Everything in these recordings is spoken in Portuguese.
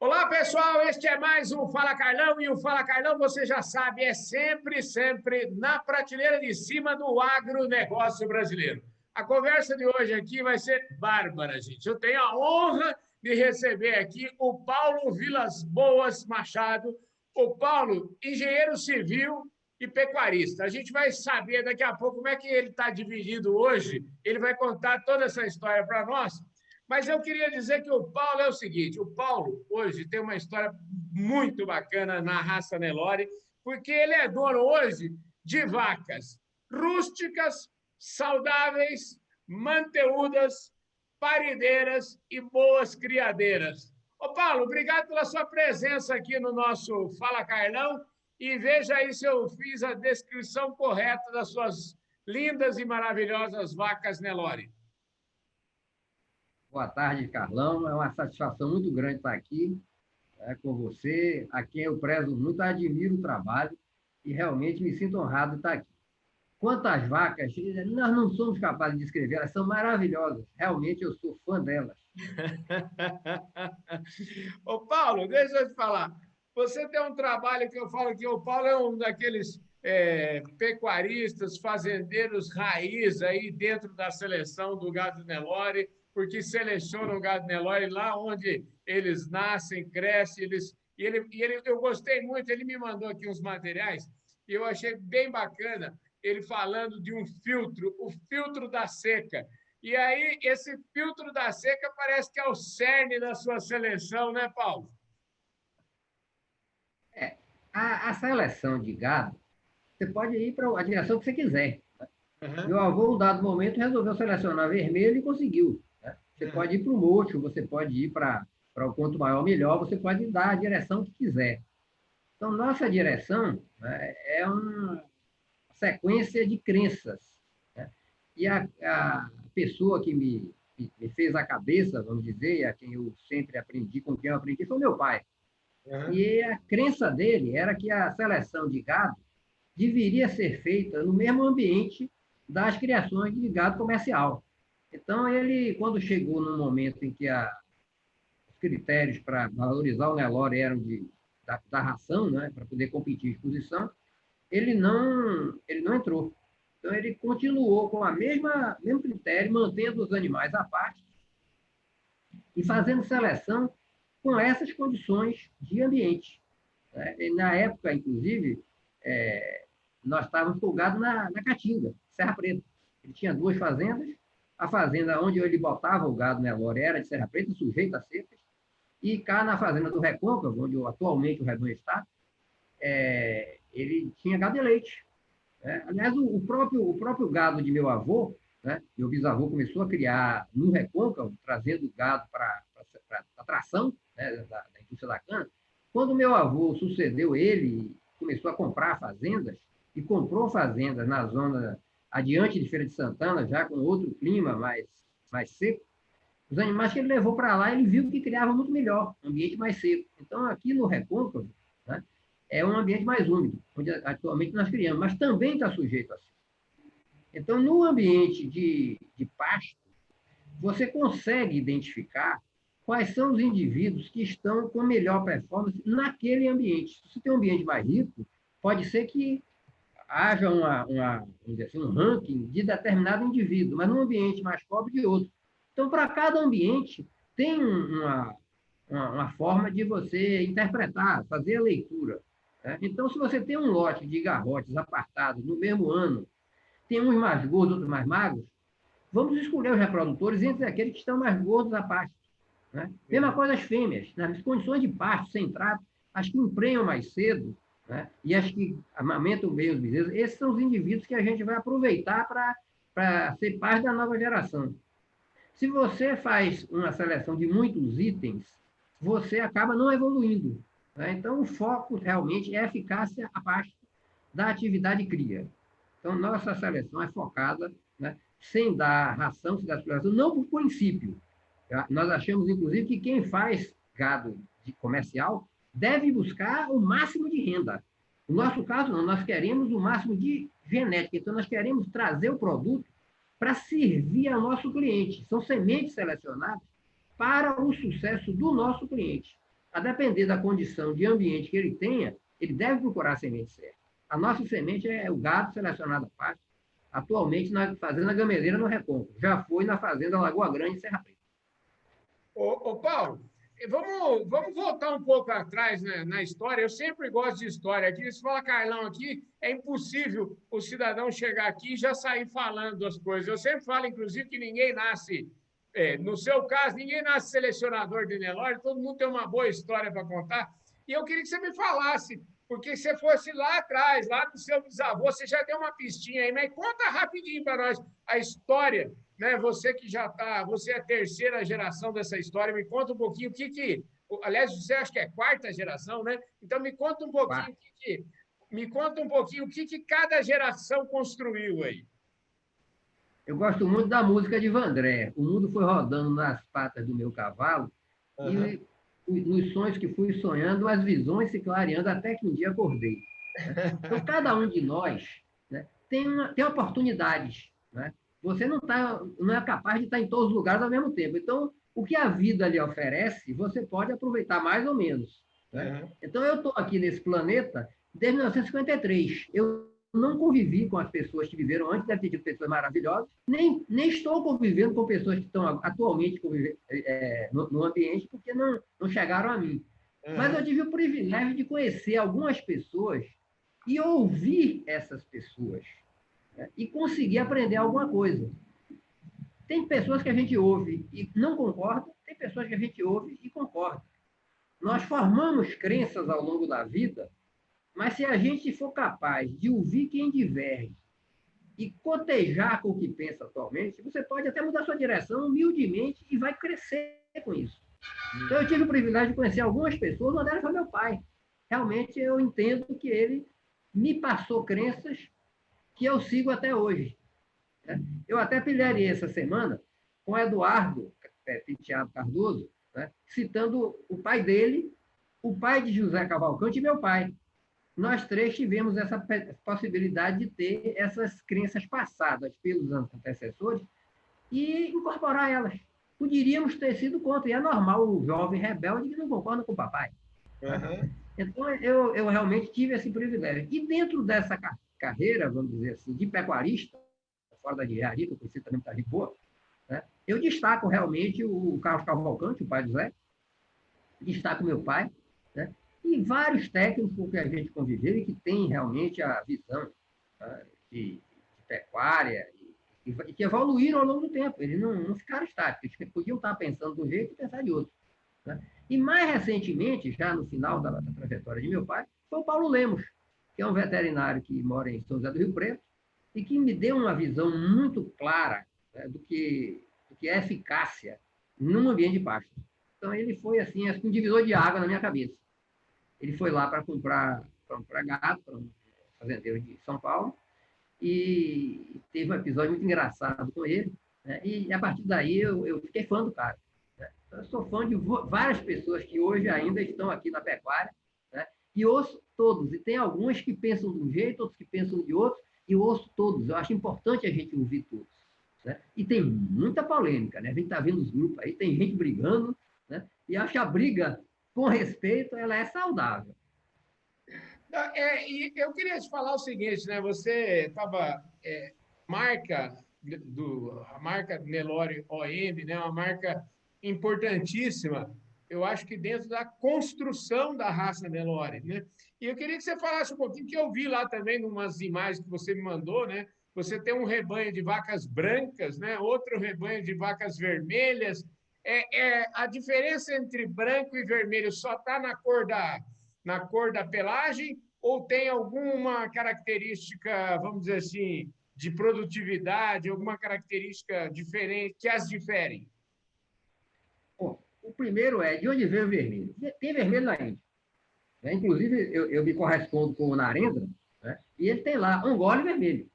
Olá, pessoal, este é mais um Fala Carlão, e o Fala Carlão, você já sabe, é sempre na prateleira de cima do agronegócio brasileiro. A conversa de hoje aqui vai ser bárbara, gente. Eu tenho a honra de receber aqui o Paulo Vilas Boas Machado. O Paulo, engenheiro civil e pecuarista. A gente vai saber daqui a pouco como é que ele está dividido hoje. Ele vai contar toda essa história para nós. Mas eu queria dizer que o Paulo é o seguinte: o Paulo hoje tem uma história muito bacana na raça Nelore, porque ele é dono hoje de vacas rústicas, saudáveis, manteúdas, parideiras e boas criadeiras. Ô Paulo, obrigado pela sua presença aqui no nosso Fala Carlão, e veja aí se eu fiz a descrição correta das suas lindas e maravilhosas vacas Nelore. Boa tarde, Carlão. É uma satisfação muito grande estar aqui com você, a quem eu prezo muito, admiro o trabalho e realmente me sinto honrado de estar aqui. Quanto às vacas, nós não somos capazes de descrever, elas são maravilhosas. Realmente eu sou fã delas. Ô, Paulo, deixa eu te falar. Você tem um trabalho que eu falo que o Paulo é um daqueles pecuaristas, fazendeiros raiz aí dentro da seleção do gado Nelore, porque seleciona o gado Nelore lá onde eles nascem, crescem, eu gostei muito, ele me mandou aqui uns materiais e eu achei bem bacana ele falando de um filtro, o filtro da seca. E aí, esse filtro da seca parece que é o cerne da sua seleção, né, Paulo? É, a seleção de gado, você pode ir para a direção que você quiser. Meu Uhum. avô, em um dado momento, resolveu selecionar vermelho e conseguiu. Você pode ir para o mocho, você pode ir para o quanto maior, melhor, você pode dar a direção que quiser. Então, nossa direção, né, é uma sequência de crenças. Né? E a pessoa que me fez a cabeça, vamos dizer, a quem eu sempre aprendi, com quem eu aprendi, foi meu pai. Uhum. E a crença dele era que a seleção de gado deveria ser feita no mesmo ambiente das criações de gado comercial. Então, ele, quando chegou no momento em que os critérios para valorizar o Nelore eram da ração, né, para poder competir em exposição, ele não entrou. Então, ele continuou com a mesmo critério, mantendo os animais à parte e fazendo seleção com essas condições de ambiente. Na época, inclusive, nós estávamos folgados na Caatinga, Serra Preta. Ele tinha duas fazendas, a fazenda onde ele botava o gado Nelore era de Serra Preta, sujeita a secas, e cá na fazenda do Recôncavo, onde atualmente o rebanho está, ele tinha gado de leite. Aliás, o próprio gado de meu avô, né, meu bisavô começou a criar no Recôncavo, trazendo gado para a tração, né, da indústria da cana. Quando meu avô sucedeu ele, começou a comprar fazendas, e comprou fazendas na zona adiante de Feira de Santana, já com outro clima mais seco, os animais que ele levou para lá, ele viu que criava muito melhor, um ambiente mais seco. Então, aqui no Recôncavo, né, é um ambiente mais úmido, onde atualmente nós criamos, mas também está sujeito a seca. Então, no ambiente de pasto, você consegue identificar quais são os indivíduos que estão com melhor performance naquele ambiente. Se você tem um ambiente mais rico, pode ser que haja vamos dizer assim, um ranking de determinado indivíduo, mas num ambiente mais pobre de outro. Então, para cada ambiente, tem uma forma de você interpretar, fazer a leitura. Né? Então, se você tem um lote de garrotes apartados no mesmo ano, tem uns mais gordos, outros mais magros, vamos escolher os reprodutores entre aqueles que estão mais gordos a pasto. Né? Mesma coisa as fêmeas, nas condições de pasto, sem trato, as que emprenham mais cedo, né, e as que amamentam bem os bezerros, esses são os indivíduos que a gente vai aproveitar para ser parte da nova geração. Se você faz uma seleção de muitos itens, você acaba não evoluindo. Né? Então, o foco realmente é a eficácia a parte da atividade cria. Então, nossa seleção é focada, né, sem dar ração, sem dar exploração, não por princípio. Nós achamos, inclusive, que quem faz gado de comercial deve buscar o máximo de renda. No nosso caso, não, nós queremos o máximo de genética. Então, nós queremos trazer o produto para servir ao nosso cliente. São sementes selecionadas para o sucesso do nosso cliente. a depender da condição de ambiente que ele tenha, ele deve procurar a semente certa. A nossa semente é o gado selecionado à parte, atualmente na Fazenda Gameleira, no Recôncavo. Já foi na Fazenda Lagoa Grande, em Serra Preta. Ô, Paulo, vamos voltar um pouco atrás, né, na história. Eu sempre gosto de história. Aqui, se fala Carlão aqui, é impossível o cidadão chegar aqui e já sair falando das coisas. Eu sempre falo, inclusive, que ninguém nasce, no seu caso, ninguém nasce selecionador de Nelore, todo mundo tem uma boa história para contar. E eu queria que você me falasse, porque se você fosse lá atrás, lá do seu bisavô, você já deu uma pistinha aí, mas conta rapidinho para nós a história, né? Você que já está, você é a terceira geração dessa história, me conta um pouquinho aliás, você acha que é quarta geração, né? Então me conta um pouquinho o que cada geração construiu aí. Eu gosto muito da música de Vandré. O mundo foi rodando nas patas do meu cavalo e nos sonhos que fui sonhando, as visões se clareando até que um dia acordei. Então, cada um de nós, né, tem oportunidades. Né? Você não é capaz de estar em todos os lugares ao mesmo tempo. Então, o que a vida lhe oferece, você pode aproveitar mais ou menos. Né? Então, eu estou aqui nesse planeta desde 1953. Eu não convivi com as pessoas que viveram antes, deve ter tido pessoas maravilhosas, nem estou convivendo com pessoas que estão atualmente no ambiente, porque não chegaram a mim. Mas eu tive o privilégio de conhecer algumas pessoas e ouvir essas pessoas, né? E conseguir aprender alguma coisa. Tem pessoas que a gente ouve e não concorda, tem pessoas que a gente ouve e concorda. Nós formamos crenças ao longo da vida, mas se a gente for capaz de ouvir quem diverge e cotejar com o que pensa atualmente, você pode até mudar sua direção humildemente e vai crescer com isso. Então, eu tive o privilégio de conhecer algumas pessoas, uma delas foi meu pai. Realmente, eu entendo que ele me passou crenças que eu sigo até hoje. Eu até pilharei essa semana com Eduardo Penteado Cardoso, né, citando o pai dele, o pai de José Cavalcante e meu pai. Nós três tivemos essa possibilidade de ter essas crenças passadas pelos antecessores e incorporar elas. Poderíamos ter sido contra, e é normal o jovem rebelde que não concorda com o papai. Então, eu realmente tive esse privilégio. E dentro dessa carreira, vamos dizer assim, de pecuarista, fora da engenharia, que eu conheci também está de boa, né, eu destaco realmente o Carlos Cavalcante, o pai do Zé, destaco meu pai, né, e vários técnicos com que a gente conviveu e que tem realmente a visão, né, de pecuária e que evoluíram ao longo do tempo. Eles não ficaram estáticos, eles podiam estar pensando de um jeito e pensar de outro. Né? E mais recentemente, já no final da trajetória de meu pai, foi o Paulo Lemos, que é um veterinário que mora em São José do Rio Preto e que me deu uma visão muito clara, né, do que é eficácia num ambiente de pasto. Então, ele foi assim, um divisor de água na minha cabeça. Ele foi lá para comprar gado, para um fazendeiro de São Paulo, e teve um episódio muito engraçado com ele, né? E a partir daí eu fiquei fã do cara. Né? Eu sou fã de várias pessoas que hoje ainda estão aqui na pecuária, né? E ouço todos, e tem algumas que pensam de um jeito, outros que pensam de outro, e eu ouço todos. Eu acho importante a gente ouvir todos. Né? E tem muita polêmica, né? A gente está vendo os grupos aí, tem gente brigando, né? E acho que a briga com respeito, ela é saudável. E eu queria te falar o seguinte, né? Você estava a marca Nelore OM, né? Uma marca importantíssima, eu acho que dentro da construção da raça Nelore, né? E eu queria que você falasse um pouquinho, que eu vi lá também, em umas imagens que você me mandou, né? Você tem um rebanho de vacas brancas, né? Outro rebanho de vacas vermelhas. A diferença entre branco e vermelho só está na cor da pelagem ou tem alguma característica, vamos dizer assim, de produtividade, alguma característica diferente que as diferem? Bom, o primeiro é de onde veio o vermelho. Tem vermelho na Índia. Né? Inclusive, eu me correspondo com o Narendra, né? E ele tem lá Angora vermelho.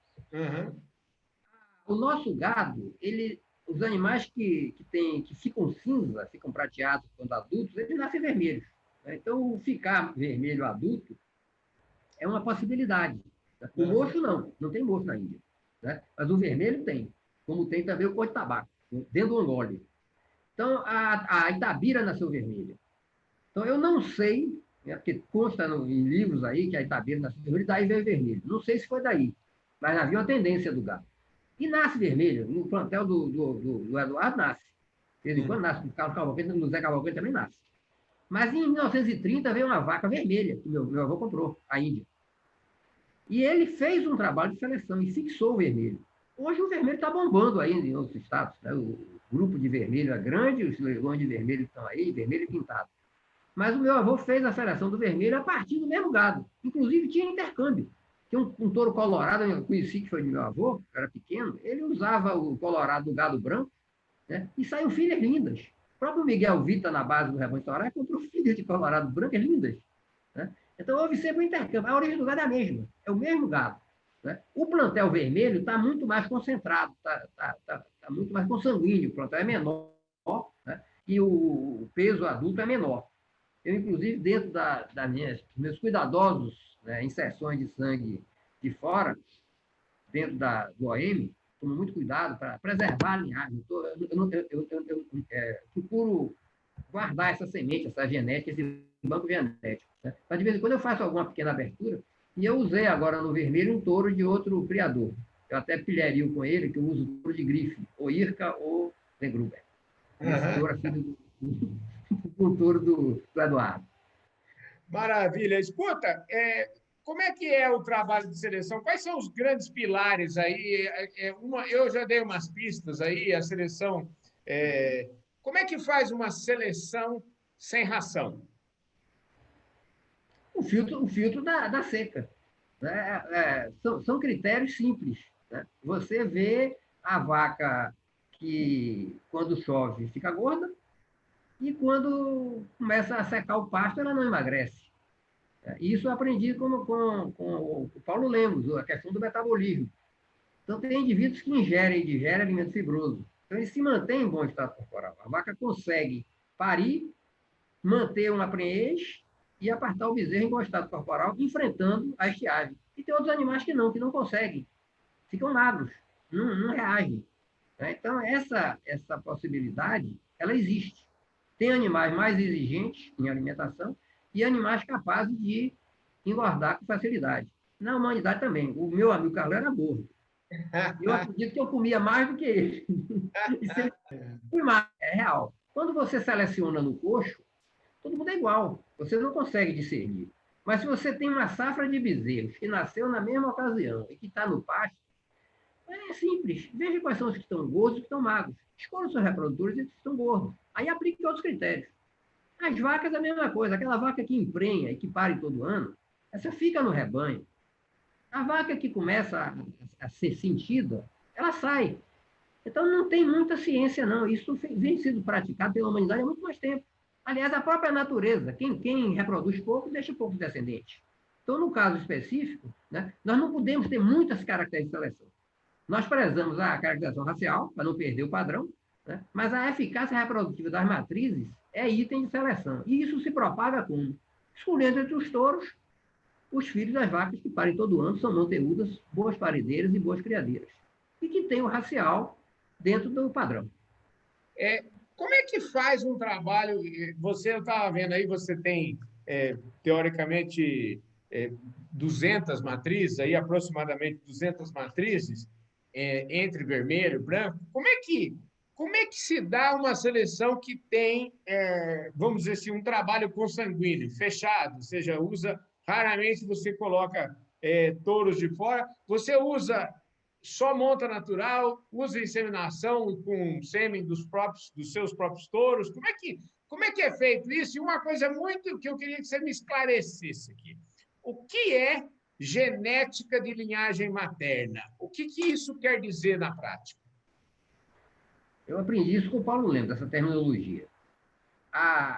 O nosso gado, os animais que ficam cinza, ficam prateados quando adultos, eles nascem vermelhos. Né? Então, ficar vermelho adulto é uma possibilidade. Né? O mocho não tem mocho na Índia. Né? Mas o vermelho tem, como tem também o cor de tabaco, dentro do Angole. Então, a Itabira nasceu vermelha. Então, eu não sei, né, porque consta em livros aí que a Itabira nasceu vermelho e daí veio vermelho. Não sei se foi daí, mas havia uma tendência do gado. E nasce vermelho, no plantel do Eduardo nasce. De vez em quando nasce, no Carlos Cavalcante, no Zé Cavalcante também nasce. Mas em 1930 veio uma vaca vermelha, que meu avô comprou, a Índia. E ele fez um trabalho de seleção e fixou o vermelho. Hoje o vermelho está bombando ainda em outros estados. Né? O grupo de vermelho é grande, os leilões de vermelho estão aí, vermelho pintado. Mas o meu avô fez a seleção do vermelho a partir do mesmo gado. Inclusive tinha intercâmbio. Tinha um touro colorado, eu conheci que foi de meu avô, era pequeno, ele usava o colorado do gado branco, né? E saiu filhas lindas. O próprio Miguel Vita, na base do Rebanho Torá, comprou filhas de colorado branco lindas. Né? Então, houve sempre um intercâmbio. A origem do gado é a mesma, é o mesmo gado. Né? O plantel vermelho está muito mais concentrado, está muito mais consanguíneo, o plantel é menor, né? E o peso adulto é menor. Eu, inclusive, dentro dos meus cuidadosos, né, inserções de sangue de fora, dentro do OM, tomo muito cuidado para preservar a linhagem. Eu procuro guardar essa semente, essa genética, esse banco genético. Né? Mas, de vez em quando, eu faço alguma pequena abertura, e eu usei agora no vermelho um touro de outro criador. Eu até pilharia com ele, que eu uso touro de grife, ou Irca ou Legruber. Esse touro aqui o touro do Eduardo. Maravilha. Escuta, como é que é o trabalho de seleção? Quais são os grandes pilares aí? Eu já dei umas pistas aí, a seleção. Como é que faz uma seleção sem ração? O filtro da seca. Né? São critérios simples. Né? Você vê a vaca que, quando chove, fica gorda, e quando começa a secar o pasto, ela não emagrece. Isso eu aprendi com o Paulo Lemos, a questão do metabolismo. Então, tem indivíduos que ingerem e digerem alimento fibroso. Então, ele se mantém em bom estado corporal. A vaca consegue parir, manter uma prenhez e apartar o bezerro em bom estado corporal, enfrentando a estiagem. E tem outros animais que não conseguem. Ficam magros, não reagem. Então, essa possibilidade, ela existe. Tem animais mais exigentes em alimentação e animais capazes de engordar com facilidade. Na humanidade também. O meu amigo Carlos era gordo. Eu acredito que eu comia mais do que ele. Fui mais, é real. Quando você seleciona no coxo, todo mundo é igual. Você não consegue discernir. Mas se você tem uma safra de bezerros que nasceu na mesma ocasião e que está no pasto, é simples. Veja quais são os que estão gordos e os que estão magros. Escolha os seus reprodutores e os que estão gordos. Aí aplique outros critérios. As vacas é a mesma coisa. Aquela vaca que emprenha e que pare todo ano, essa fica no rebanho. A vaca que começa a ser sentida, ela sai. Então, não tem muita ciência, não. Isso vem sendo praticado pela humanidade há muito mais tempo. Aliás, a própria natureza, quem reproduz pouco, deixa poucos descendentes. Então, no caso específico, né, nós não podemos ter muitas características de seleção. Nós prezamos a caracterização racial, para não perder o padrão, né, mas a eficácia reprodutiva das matrizes é item de seleção. E isso se propaga como? Escolhendo entre os touros, os filhos das vacas que parem todo ano, são manteúdas, boas parideiras e boas criadeiras. E que tem o racial dentro do padrão. Como é que faz um trabalho? Eu estava vendo aí, você tem, teoricamente, 200 matrizes, aí, aproximadamente 200 matrizes, entre vermelho e branco. Como é que se dá uma seleção que tem, vamos dizer assim, um trabalho consanguíneo, fechado? Ou seja, raramente você coloca touros de fora, você usa só monta natural, usa inseminação com sêmen dos seus próprios touros. Como é que é feito isso? E uma coisa muito que eu queria que você me esclarecesse aqui. O que é genética de linhagem materna? O que isso quer dizer na prática? Eu aprendi isso com o Paulo Lemos, essa terminologia.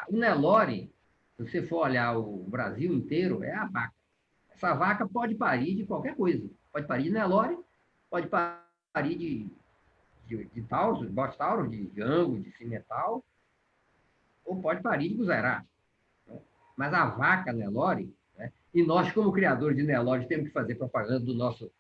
O Nelore, se você for olhar o Brasil inteiro, é a vaca. Essa vaca pode parir de qualquer coisa. Pode parir de Nelore, pode parir de Taurus, Bostaurus, de Ango, de Cimental, ou pode parir de Guzerá. Né? Mas a vaca Nelore, né? E nós, como criadores de Nelore, temos que fazer propaganda do nosso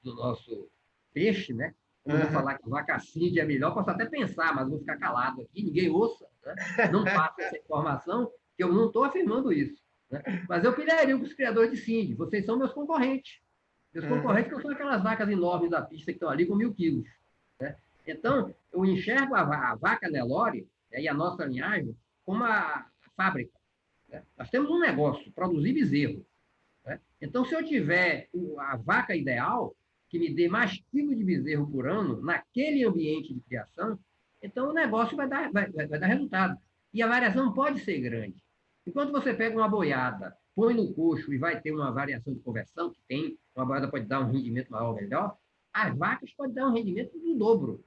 peixe, né? Quando eu vou falar que a vaca Cíndia é melhor, posso até pensar, mas vou ficar calado aqui, ninguém ouça, né? Não passa essa informação, que eu não estou afirmando isso. Né? Mas eu pilharia com os criadores de Cindy. Vocês são meus concorrentes. Meus concorrentes que são aquelas vacas enormes da pista que estão ali com 1.000 quilos. Né? Então, eu enxergo a vaca Nelore, né, e a nossa linhagem como a fábrica. Né? Nós temos um negócio, produzir bezerro. Né? Então, se eu tiver a vaca ideal, que me dê mais quilos de bezerro por ano, naquele ambiente de criação, então o negócio vai dar resultado. E a variação pode ser grande. Enquanto você pega uma boiada, põe no coxo e vai ter uma variação de conversão, que tem, uma boiada pode dar um rendimento maior ou melhor, as vacas podem dar um rendimento do dobro.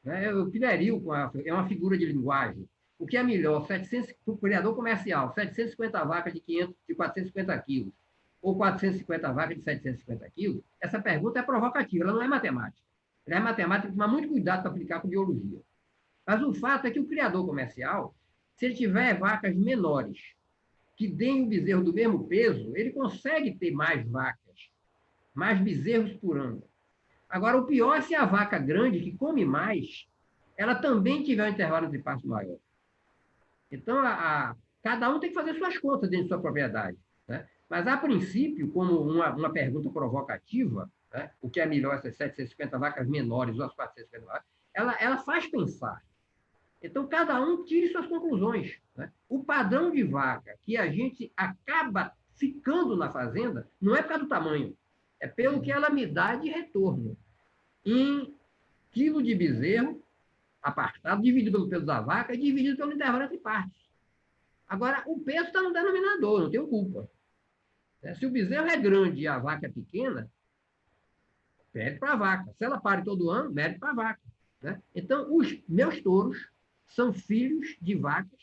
Né? O pilherio é uma figura de linguagem. O que é melhor, para o criador comercial, 750 vacas de 450 quilos, ou 450 vacas de 750 quilos, essa pergunta é provocativa, ela não é matemática. Ela é matemática, tem que tomar muito cuidado para aplicar com biologia. Mas o fato é que o criador comercial, se ele tiver vacas menores, que deem o bezerro do mesmo peso, ele consegue ter mais vacas, mais bezerros por ano. Agora, o pior é se a vaca grande, que come mais, ela também tiver um intervalo de parto maior. Então, cada um tem que fazer suas contas dentro de sua propriedade. Né? Mas, a princípio, como uma pergunta provocativa, né? O que é melhor, essas 750 vacas menores ou as 450 vacas, ela faz pensar. Então, cada um tire suas conclusões. Né? O padrão de vaca que a gente acaba ficando na fazenda não é por causa do tamanho, é pelo que ela me dá de retorno. Em quilo de bezerro, apartado, dividido pelo peso da vaca e dividido pelo intervalo entre partes. Agora, o peso está no denominador, não tenho culpa. Se o bezerro é grande e a vaca é pequena, mérito para a vaca. Se ela pare todo ano, mérito para a vaca. Né? Então, os meus touros são filhos de vacas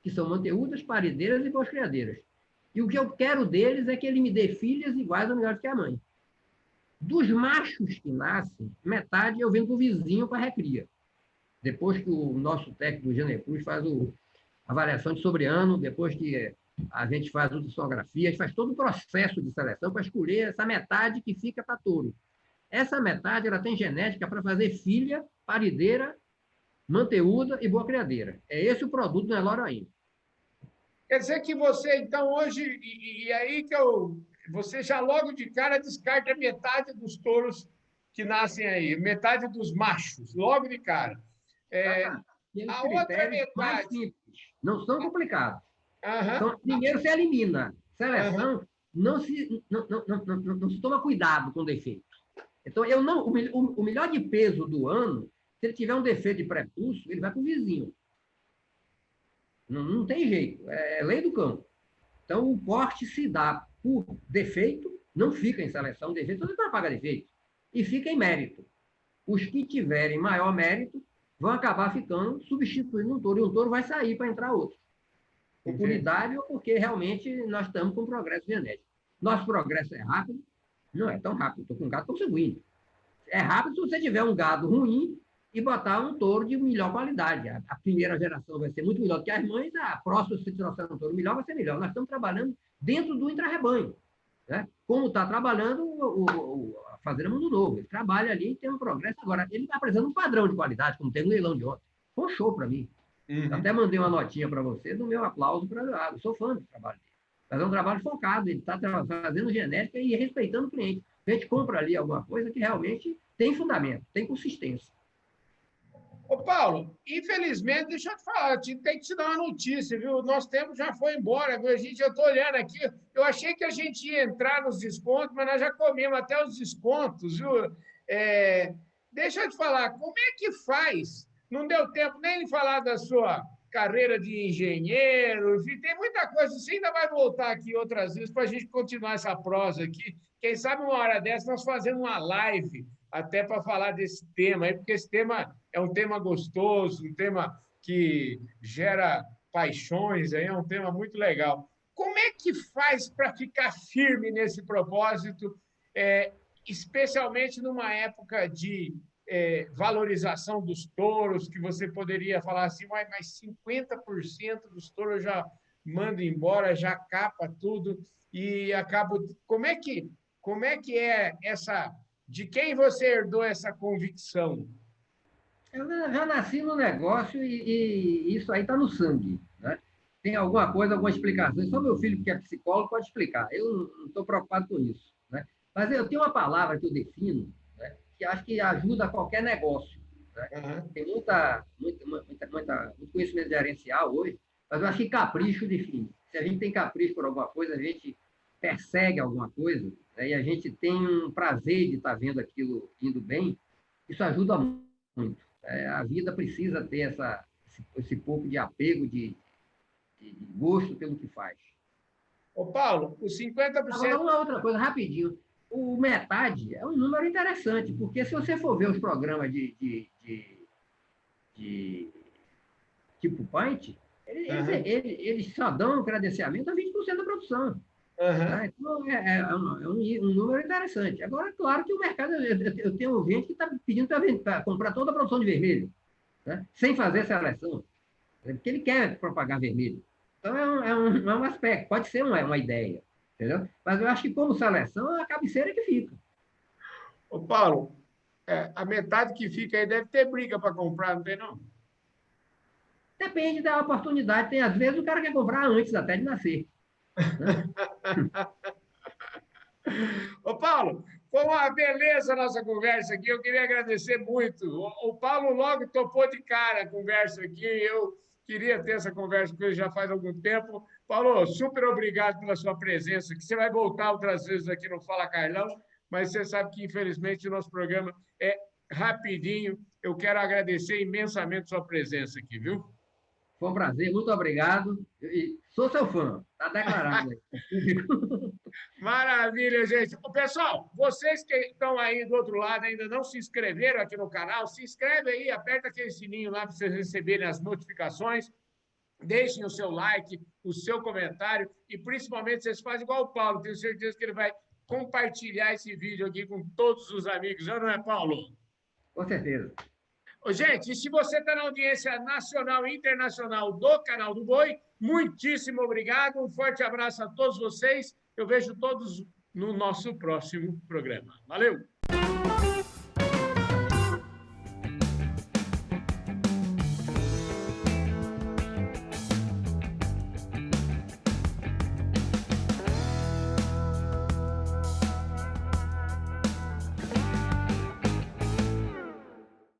que são manteúdas, parideiras e pós-criadeiras. E o que eu quero deles é que ele me dê filhas iguais ou melhores que a mãe. Dos machos que nascem, metade eu vendo para o vizinho para recria. Depois que o nosso técnico do Genecruz faz a avaliação de sobreano, depois que a gente faz ultrassonografia, a gente faz todo o processo de seleção para escolher essa metade que fica para touro. Essa metade ela tem genética para fazer filha, parideira, manteúda e boa criadeira. É esse o produto do Nelore ainda. Quer dizer que você, então, hoje, e aí que você já logo de cara descarta metade dos touros que nascem aí, metade dos machos, logo de cara. A outra metade... mais simples, não são complicados. Então, primeiro se elimina. Seleção, não se toma cuidado com defeito. Então, o melhor de peso do ano, se ele tiver um defeito de prepulso, ele vai para o vizinho. Não tem jeito, é lei do campo. Então, o corte se dá por defeito, não fica em seleção defeito, você não paga defeito, e fica em mérito. Os que tiverem maior mérito vão acabar ficando substituindo um touro, e um touro vai sair para entrar outro. Por unidade ou porque realmente nós estamos com progresso genético. Nosso progresso é rápido? Não é tão rápido. Estou com um gado consanguíneo. É rápido se você tiver um gado ruim e botar um touro de melhor qualidade. A primeira geração vai ser muito melhor do que as mães, a próxima, se trouxer um touro melhor, vai ser melhor. Nós estamos trabalhando dentro do intrarrebanho. Né? Como está trabalhando a Fazenda Mundo Novo. Ele trabalha ali e tem um progresso. Agora, ele está apresentando um padrão de qualidade, como tem no leilão de ontem. Foi um show para mim. Até mandei uma notinha para você do meu aplauso para eu sou fã do trabalho dele. Mas é um trabalho focado, ele está fazendo genética e respeitando o cliente. A gente compra ali alguma coisa que realmente tem fundamento, tem consistência. Ô, Paulo, infelizmente, deixa eu te falar, tem que te dar uma notícia, viu? Nosso tempo já foi embora, viu? Eu estou olhando aqui, eu achei que a gente ia entrar nos descontos, mas nós já comemos até os descontos, viu? Deixa eu te falar, como é que faz? Não deu tempo nem de falar da sua carreira de engenheiro, enfim, tem muita coisa. Você ainda vai voltar aqui outras vezes para a gente continuar essa prosa aqui. Quem sabe uma hora dessa nós fazemos uma live até para falar desse tema aí, porque esse tema é um tema gostoso, um tema que gera paixões, aí é um tema muito legal. Como é que faz para ficar firme nesse propósito, especialmente numa época de valorização dos touros, que você poderia falar assim, mas 50% dos touros já manda embora, já capa tudo e acaba... Como é que é essa... De quem você herdou essa convicção? Eu já nasci no negócio e isso aí está no sangue. Né? tem alguma coisa, alguma explicação. Só meu filho, que é psicólogo, pode explicar. Eu não estou preocupado com isso, né? Mas eu tenho uma palavra que eu defino, né, que acho que ajuda qualquer negócio, né? Aham. Tem muito conhecimento gerencial hoje, mas eu acho que capricho define. Se a gente tem capricho por alguma coisa, a gente persegue alguma coisa, né, e a gente tem um prazer de estar vendo aquilo indo bem, isso ajuda muito. A vida precisa ter esse pouco de apego, de gosto pelo que faz. Ô, Paulo, os Agora, 50%. uma outra coisa, rapidinho. O metade é um número interessante, porque se você for ver os programas de tipo Paint, Aham, eles só dão credenciamento a 20% da produção. aham. Tá? Então, um número interessante. Agora, claro que o mercado, eu tenho gente que está pedindo para comprar toda a produção de vermelho, né? Sem fazer seleção, porque ele quer propagar vermelho. Então, é um aspecto, pode ser uma ideia, entendeu? Mas eu acho que, como seleção, é a cabeceira que fica. Ô, Paulo, a metade que fica aí deve ter briga para comprar, não tem, não? Depende da oportunidade. Tem, às vezes, o cara quer comprar antes até de nascer, né? Ô, Paulo, foi uma beleza a nossa conversa aqui. Eu queria agradecer muito. O Paulo logo topou de cara a conversa aqui. Eu queria ter essa conversa com ele já faz algum tempo. Paulo, super obrigado pela sua presença. Que você vai voltar outras vezes aqui no Fala Carlão, mas você sabe que, infelizmente, o nosso programa é rapidinho. Eu quero agradecer imensamente sua presença aqui, viu? Foi um prazer, muito obrigado. E sou seu fã, está declarado aí. Maravilha, gente. Ô, pessoal, vocês que estão aí do outro lado ainda não se inscreveram aqui no canal, se inscreve aí, aperta aquele sininho lá para vocês receberem as notificações. Deixem o seu like, o seu comentário e principalmente vocês fazem igual o Paulo. Tenho certeza que ele vai compartilhar esse vídeo aqui com todos os amigos. Não é, Paulo? Com certeza. Ô, gente, e se você está na audiência nacional e internacional do Canal do Boi, muitíssimo obrigado. Um forte abraço a todos vocês. Eu vejo todos no nosso próximo programa. Valeu!